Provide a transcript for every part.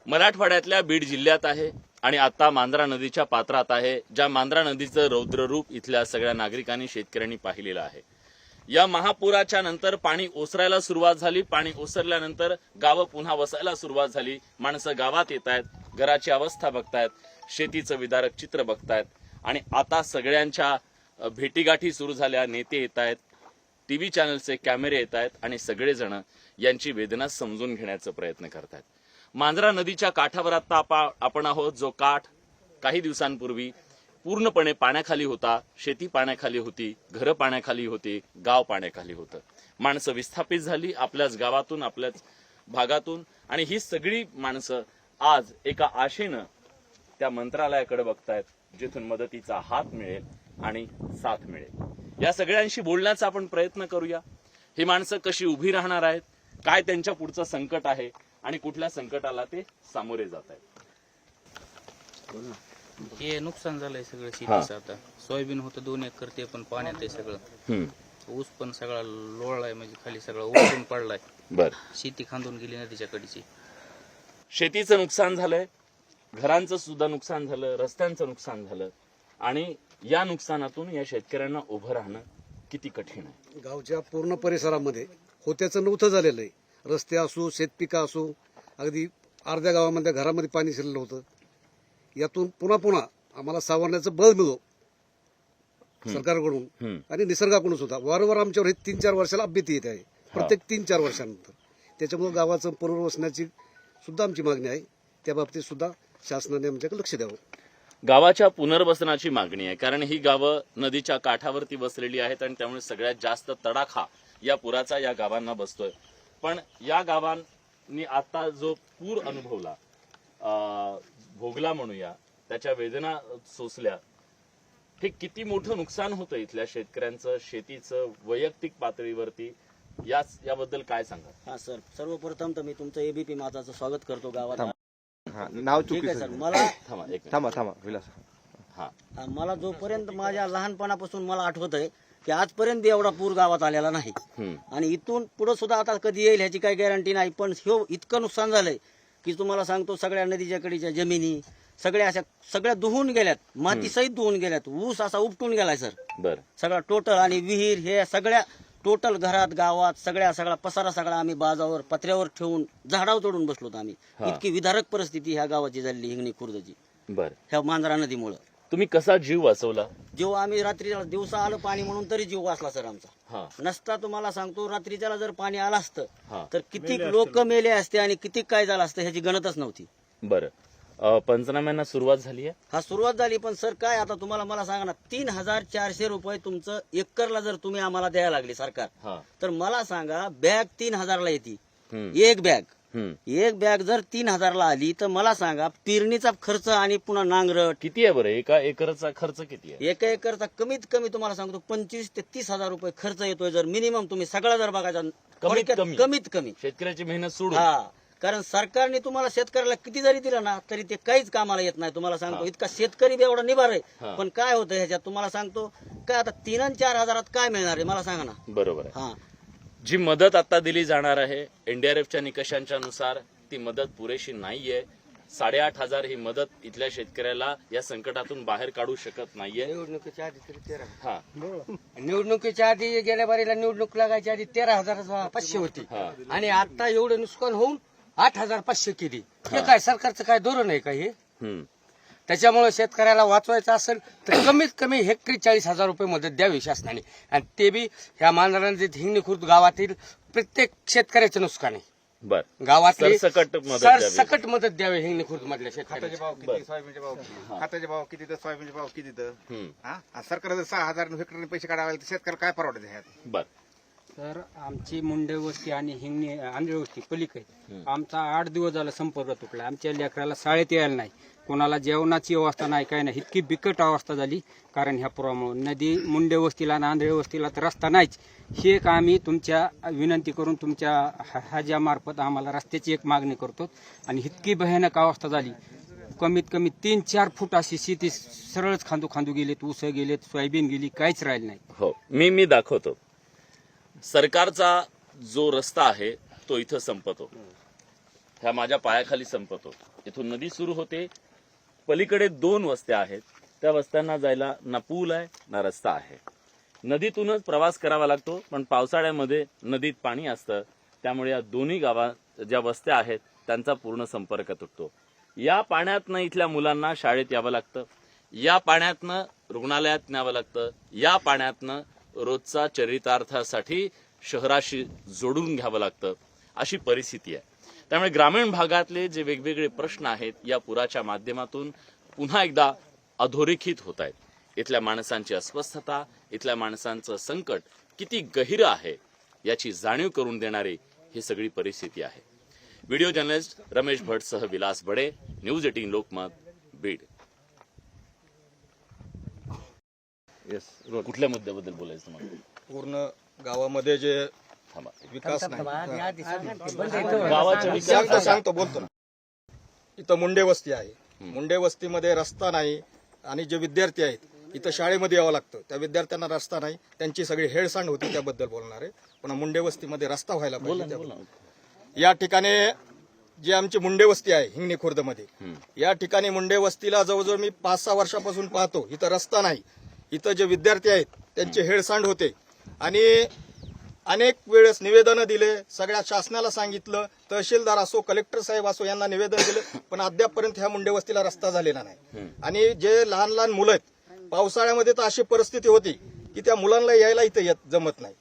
मराठवाड्यातल्या बीड जिल्ह्यात आहे आणि आता मांजरा नदीच्या पात्रात आहे. ज्या मांजरा नदीचं रौद्ररूप इथल्या सगळ्या नागरिकांनी शेतकऱ्यांनी पाहिलेलं आहे. या महापुराच्या नंतर पाणी ओसरायला सुरुवात झाली. पाणी ओसरल्यानंतर गावं पुन्हा वसायला सुरुवात झाली. माणसं गावात येत आहेत, घराची अवस्था बघतायत, शेतीचं विदारक चित्र बघतायत आणि आता सगळ्यांच्या भेटीगाठी सुरू झाल्या. नेते येत आहेत, टीव्ही चॅनलचे कॅमेरे येत आहेत आणि सगळेजण यांची वेदना समजून घेण्याचा प्रयत्न करतायत. मांजरा नदीच्या काठावर आता आपण आहोत, जो काठ काही दिवसांपूर्वी पूर्णपणे पाण्याखाली होता. शेती पाण्याखाली होती, घरं पाण्याखाली होती, गाव पाण्याखाली होतं. माणसं विस्थापित झाली आपल्याच गावातून, आपल्याच भागातून आणि ही सगळी माणसं आज एका आशेनं त्या मंत्रालयाकडे बघतायत, जिथून मदतीचा हात मिळेल आणि साथ मिळेल. या सगळ्यांशी बोलण्याचा आपण प्रयत्न करूया. ही माणसं कशी उभी राहणार आहेत, काय त्यांच्या पुढचं संकट आहे आणि कुठल्या संकटाला ते सामोरे जात आहेत. हे नुकसान झालंय सगळं शेतीचं. आता सोयाबीन होतं 2 एकर, ते पण पाण्यात आहे सगळं. ऊस पण सगळा लोळलाय, म्हणजे खाली सगळा उलटून पडलाय. बर, शेती खांदून गेली नदीच्या कडीची. शेतीचं नुकसान झालंय, घरांचं सुद्धा नुकसान झालं, रस्त्यांचं नुकसान झालं आणि या नुकसानातून या शेतकऱ्यांना उभं राहणं किती कठीण आहे. गावच्या पूर्ण परिसरामध्ये होत्याचं नव्हतं झालेलं आहे. रस्ते असो, शेतपिका असो, अगदी अर्ध्या गावामध्ये घरामध्ये पाणी शिरलं होतं. यातून पुन्हा पुन्हा आम्हाला सावरण्याचं बळ मिळो सरकारकडून आणि निसर्गाकडून सुद्धा. वारंवार आमच्यावर हे 3-4 वर्षाला अपडेट येत आहे, प्रत्येक 3-4 वर्षानंतर. त्याच्यामुळे गावाचं पुनर्वसनाची सुद्धा आमची मागणी आहे. त्या बाबतीत सुद्धा शासनाने आमच्याकडे लक्ष द्यावं. गावाच्या पुनर्वसनाची मागणी आहे, कारण ही गावं नदीच्या काठावरती बसलेली आहेत आणि त्यामुळे सगळ्यात जास्त तडाखा या पुराचा या गावांना बसतोय. पण या गावांनी आता जो पूर अनुभवला, भोगला म्हणूया, त्याच्या वेदना सोसल्या, हे किती मोठं नुकसान होतं इथल्या शेतकऱ्यांचं, शेतीचं, वैयक्तिक पातळीवरती. याबद्दल काय सांगा. हा सर, सर्वप्रथम तर मी तुमचं एबीपी माझं स्वागत करतो गावात. नाव ठीक आहे सर. मला थांबा विलास. मला जोपर्यंत माझ्या लहानपणापासून मला आठवत आहे की आजपर्यंत एवढा पूर गावात आलेला नाही आणि इथून पुढे सुद्धा आता कधी येईल ह्याची काही गॅरंटी नाही. पण हे इतकं नुकसान झालंय की तुम्हाला सांगतो, सगळ्या नदीच्या कडीच्या जमिनी सगळ्या दुहून गेल्यात, मातीसहित दुहून गेल्यात. ऊस असा उपटून गेलाय सर. बर, सगळा टोटल आणि विहीर हे सगळ्या टोटल घरात गावात सगळा पसारा सगळा आम्ही बाजावर पत्र्यावर ठेवून झाडावर चढून बसलो आम्ही. इतकी विदारक परिस्थिती ह्या गावाची झाली, हिंगणी खुर्दची, बर. ह्या मांजरा नदीमुळे. तुम्ही कसा जीव वाचवला? जेव्हा आम्ही रात्रीला दिवसा आलं पाणी म्हणून तरी जीव वाचला सर आमचा. नसता तुम्हाला सांगतो, रात्रीच्याला जर पाणी आलं असतं तर किती लोक मेले असते आणि किती काय झालं असतं ह्याची गणतच नव्हती. बरं, पंचनाम्यांना सुरुवात झाली आहे? हा, सुरुवात झाली. पण सर काय आता तुम्हाला मला सांगा ना, 3400 रुपये तुमचं एकरला जर तुम्ही आम्हाला द्यायला लागले सरकार, तर मला सांगा बॅग 3000ला येते. एक बॅग जर 3000ला आली तर मला सांगा पेरणीचा खर्च आणि पुन्हा नांगरट किती आहे बरं? एका एकरचा खर्च किती आहे? एका एकरचा कमीत कमी तुम्हाला सांगतो 25 ते 30,000 रुपये खर्च येतोय. जर मिनिमम तुम्ही सगळा जर बघायचा, कमीत कमी शेतकऱ्याची मेहनत सोडून. कारण सरकारने तुम्हाला शेतकऱ्याला किती जरी दिलं ना तरी ते काहीच कामाला येत नाही. तुम्हाला सांगतो इतका शेतकरी बी एवढा निभार आहे. पण काय होतं ह्याच्यात तुम्हाला सांगतो, काय आता 3 आणि 4 हजारात काय मिळणार आहे मला सांगा ना. बरोबर आहे. जी मदत आता दिली जाणार आहे एनडीआरएफच्या निकषांच्या नुसार, ती मदत पुरेशी नाहीये. 8,500 ही मदत इथल्या शेतकऱ्याला या संकटातून बाहेर काढू शकत नाहीये. निवडणुकीच्या आधी तरी 13 गेल्या बारीला निवडणूक लागायच्या आधी 13,500 होती आणि आता एवढं नुकसान होऊन 8,500 केली. हे काय सरकारचं काय धोरण आहे का हे? त्याच्यामुळे शेतकऱ्याला वाचवायचं असेल तर कमीत कमी हेक्टरी 40,000 रुपये मदत द्यावी शासनाने. आणि ते बी ह्या मांजरा नदीत हिंगणी खुर्द गावातील प्रत्येक शेतकऱ्याचं नुकसान आहे. गावातली सरसकट मदत द्यावी हिंगणी खुर्द मधल्या शेतकऱ्याचे. खताचे भाव किती, सोयाबीनचे भाव किती, सरकार जर 6,000 हेक्टरने पैसे काढावे तर शेतकऱ्याला काय परवडत? बर, तर आमची मुंडे वस्ती आणि हिंगणी आंधळी वस्ती पलीकडे आमचा 8 दिवस झाला संपर्क तुटला. आमच्या लेकराला शाळेत यायला नाही, कोणाला जेवणाची व्यवस्था नाही, काय नाही. इतकी बिकट अवस्था झाली कारण ह्या पुरामुळे. नदी मुंडे वस्तीला आणि आंधळी वस्तीला तर रस्ता नाहीच. हे एक आम्ही तुमच्या विनंती करून तुमच्या ह्याच्यामार्फत आम्हाला रस्त्याची एक मागणी करतो. आणि इतकी भयानक अवस्था झाली, कमीत कमी 3-4 फूट अशी शेती सरळच खांदू गेलेत, ऊस गेलेत, सोयाबीन गेली, काहीच राहिलं नाही. हो, मी दाखवतो. सरकारचा जो रस्ता आहे तो इथं संपतो. ह्या माझ्या पायाखाली संपतो. इथून नदी सुरू होते, पलीकडे 2 वस्त्या आहेत. त्या वस्त्यांना जायला ना पूल आहे ना रस्ता आहे. नदीतूनच प्रवास करावा लागतो, पण पावसाळ्यामध्ये नदीत पाणी असतं, त्यामुळे या दोन्ही गावात ज्या वस्त्या आहेत त्यांचा पूर्ण संपर्क तुटतो. या पाण्यातनं इथल्या मुलांना शाळेत यावं लागतं, या पाण्यातनं रुग्णालयात न्यावं लागतं, या पाण्यातनं रोजचा चरितार्थासाठी शहराशी जोडून घ्यावं लागतं, अशी परिस्थिती आहे. त्यामुळे ग्रामीण भागातले जे वेगवेगळे प्रश्न आहेत या पुराच्या माध्यमातून पुन्हा एकदा अधोरेखित होत आहेत. इथल्या माणसांची अस्वस्थता, इथल्या माणसांचं संकट किती गहिरं आहे याची जाणीव करून देणारी ही सगळी परिस्थिती आहे. व्हिडिओ जर्नलिस्ट रमेश भटसह विलास बडे, न्यूज 18 लोकमत, बीड. कुठल्या मुद्द्याबद्दल बोलायचं तुम्हाला? पूर्ण गावामध्ये जे थांबा. विकास नाही. गावाच्या विकास सांगतो बोलतो ना. इथं मुंडे वस्ती आहे. मुंडे वस्तीमध्ये रस्ता नाही आणि जे विद्यार्थी आहेत इथं शाळेमध्ये यावं लागतं, त्या विद्यार्थ्यांना रस्ता नाही, त्यांची सगळी हेळसांड होती, त्याबद्दल बोलणार आहे. पण मुंडे वस्तीमध्ये रस्ता व्हायला पाहिजे त्याबद्दल. या ठिकाणी जी आमची मुंडे वस्ती आहे हिंगणी खुर्दमध्ये, या ठिकाणी मुंडे वस्तीला जवळजवळ मी 5-6 वर्षापासून पाहतो. इथं रस्ता नाही, इथं जे विद्यार्थी आहेत त्यांची हेळसांड होते आणि अनेक वेळेस निवेदनं दिले, सगळ्या शासनाला सांगितलं, तहसीलदार असो कलेक्टर साहेब असो यांना निवेदन दिलं, पण अद्यापपर्यंत ह्या मुंडे वस्तीला रस्ता झालेला नाही. आणि जे लहान लहान मुलं आहेत, पावसाळ्यामध्ये तर अशी परिस्थिती होती की त्या मुलांना यायला इथं जमत नाही.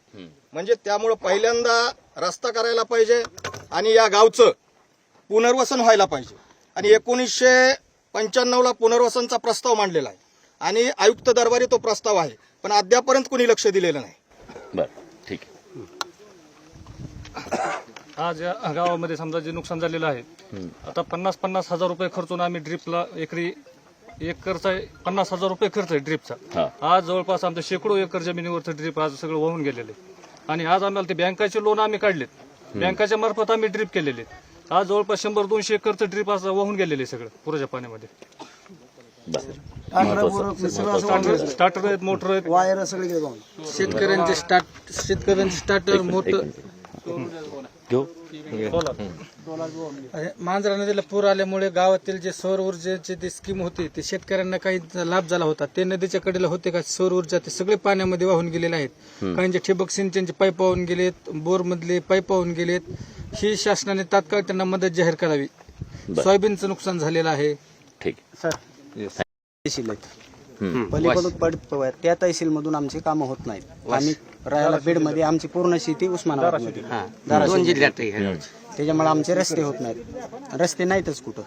म्हणजे त्यामुळं पहिल्यांदा रस्ता करायला पाहिजे आणि या गावचं पुनर्वसन व्हायला पाहिजे. आणि 1995ला पुनर्वसनचा प्रस्ताव मांडलेला आहे आणि आयुक्त दरबारी तो प्रस्ताव आहे, पण अद्यापर्यंत कुणी लक्ष दिलेलं नाही. बरं, ठीक आहे. आज या गावामध्ये समजा जे नुकसान झालेलं आहे, आता 50-50 हजार रुपये खर्चून आम्ही ड्रिपला एकरी एकरचा 50,000 रुपये खर्च आहे ड्रिपचा. आज जवळपास आमच्या शेकडो एकर जमिनीवरचं ड्रिप आज सगळं वाहून गेलेलं आहे. आणि आज आम्हाला ते बँकाचे लोन आम्ही काढलेत, बँकाच्या मार्फत आम्ही ड्रिप केलेले. आज जवळपास 100-200 एकरचं ड्रिप आज वाहून गेलेलं आहे सगळं पुराच्या पाण्यामध्ये. स्टार्टर आहेत, मोटर आहेत, वायर सगळे शेतकऱ्यांचे स्टार्टर मोटर मांजरा नदीला पूर आल्यामुळे गावातील जे सौर ऊर्जेची ती स्कीम होती ते शेतकऱ्यांना काही लाभ झाला होता. ते नदीच्या कडेला होते का सौर ऊर्जा ते सगळे पाण्यामध्ये वाहून गेलेले आहेत. काहींचे ठिबक सिंचनचे पाईप वाहून गेलेत, बोर मधले पाईप वाहून गेलेत. ही शासनाने तात्काळ त्यांना मदत जाहीर करावी. सोयाबीनचं नुकसान झालेलं आहे. ठीक. तहसील आहेत पलीकडून त्या तहसील मधून आमची कामं होत नाहीत. आम्ही राहायला बीडमध्ये, आमची पूर्ण शेती उस्मानाबादमध्ये, धाराशिव जिल्ह्यात. त्याच्यामुळे आमचे रस्ते होत नाहीत, रस्ते नाहीतच कुठं.